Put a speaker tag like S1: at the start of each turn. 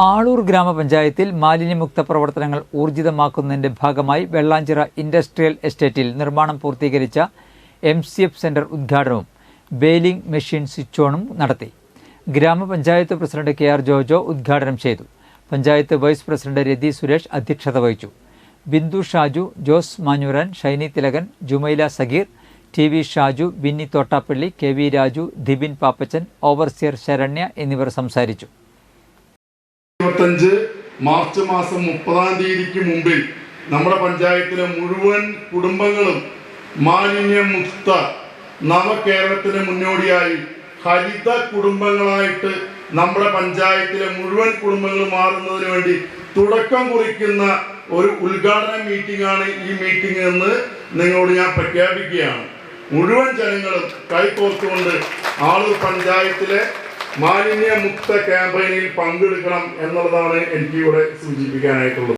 S1: ആളൂർ ഗ്രാമപഞ്ചായത്തിൽ മാലിന്യമുക്ത പ്രവർത്തനങ്ങൾ ഊർജിതമാക്കുന്നതിന്റെ ഭാഗമായി വെള്ളാഞ്ചിറ ഇൻഡസ്ട്രിയൽ എസ്റ്റേറ്റിൽ നിർമ്മാണം പൂർത്തീകരിച്ച MCF സെന്റർ ഉദ്ഘാടനവും ബെയിലിംഗ് മെഷീൻ സ്വിച്ച് ഓണും നടത്തി. ഗ്രാമപഞ്ചായത്ത് പ്രസിഡന്റ് KR ജോജോ ഉദ്ഘാടനം ചെയ്തു. പഞ്ചായത്ത് വൈസ് പ്രസിഡന്റ് രതി സുരേഷ് അധ്യക്ഷത വഹിച്ചു. Bindu Shaju, Jose Manjooran, Shiny Thilakan, Jumaila Sageer, TV Shaju, Binny Thottappally, KV Raju, Dibin Pappachan, overseer Saranya എന്നിവർ സംസാരിച്ചു.
S2: 25 മാർച്ച് മാസം 30-ാം തീയതിക്ക് മുമ്പിൽ നമ്മുടെ പഞ്ചായത്തിലെ മുഴുവൻ കുടുംബങ്ങളും മാലിന്യമുക്ത നവകേരളത്തിന് മുന്നോടിയായി ഹരിത കുടുംബങ്ങളായിട്ട് നമ്മുടെ പഞ്ചായത്തിലെ മുഴുവൻ കുടുംബങ്ങൾ മാറുന്നതിന് വേണ്ടി തുടക്കം കുറിക്കുന്ന ഒരു ഉദ്ഘാടന മീറ്റിംഗാണ് ഈ മീറ്റിംഗ് എന്ന് നിങ്ങളോട് ഞാൻ പ്രഖ്യാപിക്കുകയാണ്. മുഴുവൻ ജനങ്ങളും കൈകോർത്തുകൊണ്ട് ആളൂർ പഞ്ചായത്തിലെ മാലിന്യമുക്ത ക്യാമ്പയിനിൽ പങ്കെടുക്കണം എന്നുള്ളതാണ് എനിക്ക് ഇവിടെ സൂചിപ്പിക്കാനായിട്ടുള്ളത്.